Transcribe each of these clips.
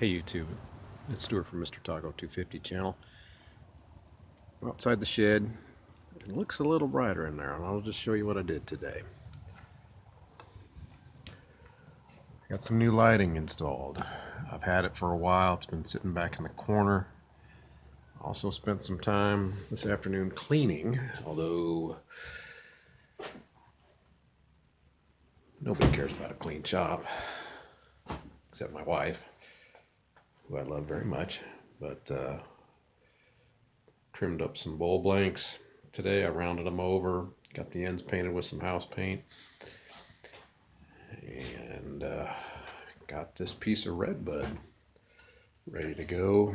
Hey YouTube, it's Stuart from Mr. Taco 250 channel. I'm outside the shed. It looks a little brighter in there, and I'll just show you what I did today. Got some new lighting installed. I've had it for a while. It's been sitting back in the corner. Also spent some time this afternoon cleaning, although nobody cares about a clean shop except my wife, who I love very much. But trimmed up some bowl blanks today. I rounded them over, got the ends painted with some house paint, and got this piece of Redbud ready to go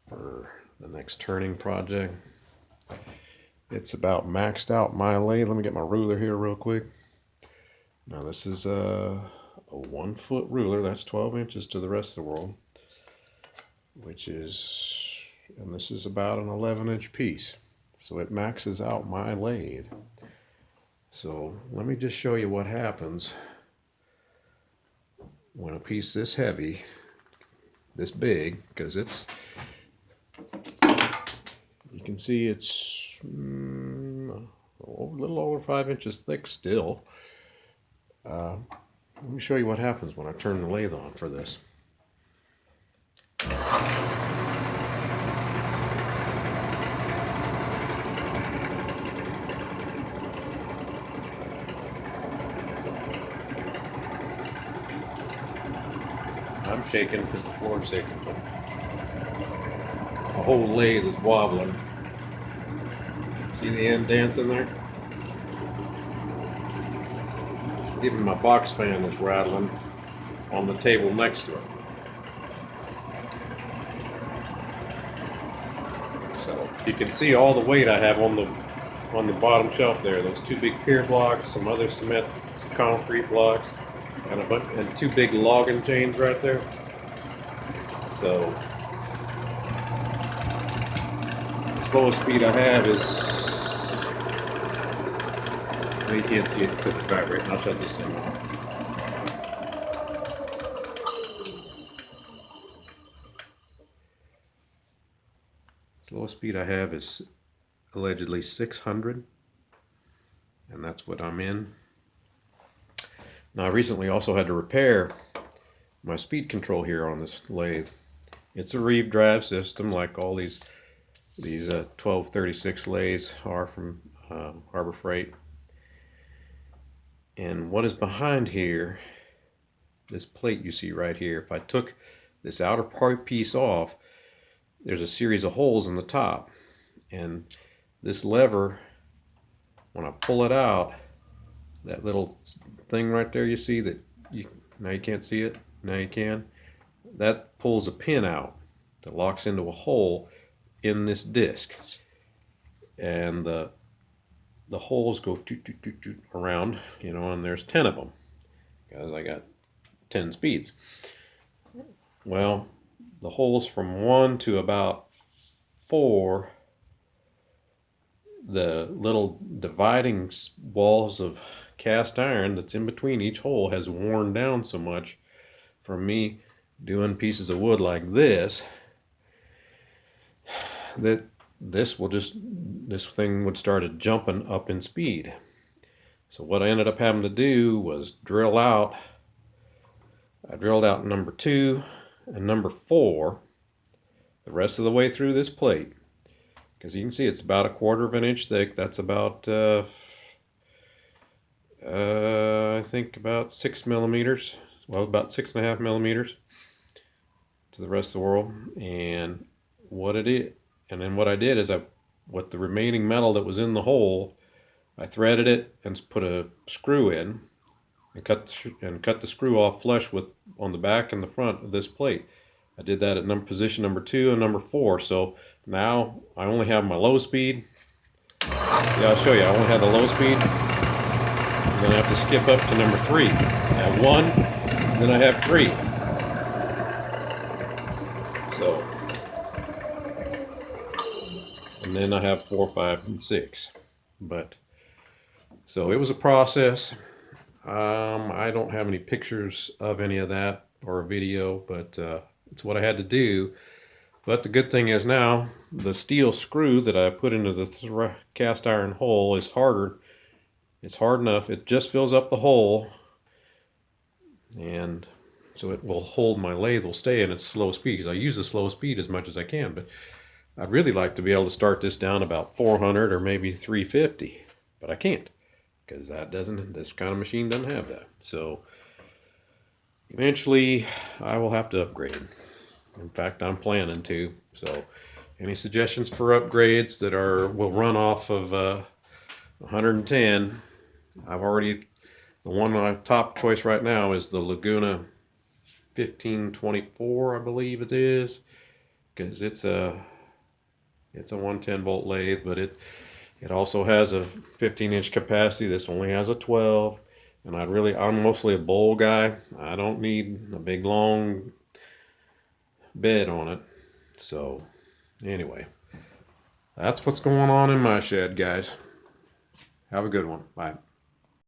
for the next turning project. It's about maxed out my lathe. Let me get my ruler here real quick. Now this is a 1 foot ruler. That's 12 inches to the rest of the world, which is, and this is about an 11-inch piece. So it maxes out my lathe. So let me just show you what happens when a piece this heavy, this big, because it's, you can see it's a little over 5 inches thick still. Let me show you what happens when I turn the lathe on for this. I'm shaking because the floor's shaking, but the whole lathe is wobbling. See the end dancing there? Even my box fan is rattling on the table next to it. So you can see all the weight I have on the bottom shelf there. Those two big pier blocks, some other cement, some concrete blocks, and two big logging chains right there. So the slowest speed I have is, well, you can't see it because it's vibrating. I'll shut this thing off. Slowest speed I have is allegedly 600, and that's what I'm in. Now I recently also had to repair my speed control here on this lathe. It's a Reeve drive system like all these 1236 lathes are from Harbor Freight. And what is behind here, this plate you see right here, if I took this outer part piece off, there's a series of holes in the top. And this lever, when I pull it out, that little thing right there you see that now you can't see it, now you can, that pulls a pin out that locks into a hole in this disc. And the holes go around, you know, and there's 10 of them because I got 10 speeds. Well, the holes from 1 to about 4, the little dividing walls of cast iron that's in between each hole has worn down so much from me doing pieces of wood like this that this thing would start jumping up in speed. So what I ended up having to do was drill out. I drilled out number 2 and number 4 the rest of the way through this plate, because you can see it's about 1/4 of an inch thick. That's about I think about 6 millimeters, well, about 6.5 millimeters to the rest of the world. And then what I did is with the remaining metal that was in the hole, I threaded it and put a screw in and cut the screw off flush on the back and the front of this plate. I did that at position number 2 and number 4. So now I only have my low speed. Yeah, I'll show you. I only have the low speed. Then I have to skip up to number 3. I have 1, then I have 3. So, and then I have 4, 5, and 6. But so it was a process. I don't have any pictures of any of that or a video, but it's what I had to do. But the good thing is now the steel screw that I put into the cast iron hole is harder. It's hard enough. It just fills up the hole, and so it will hold, my lathe will stay in its slow speed, because I use the slow speed as much as I can. But I'd really like to be able to start this down about 400 or maybe 350, but I can't, because this kind of machine doesn't have that. So eventually I will have to upgrade. In fact, I'm planning to. So any suggestions for upgrades that will run off of 110? The one my top choice right now is the Laguna 1524, I believe it is, because it's a 110 volt lathe, but it also has a 15-inch capacity. This only has a 12, and I'm mostly a bowl guy. I don't need a big long bed on it. So anyway, that's what's going on in my shed, guys. Have a good one. Bye.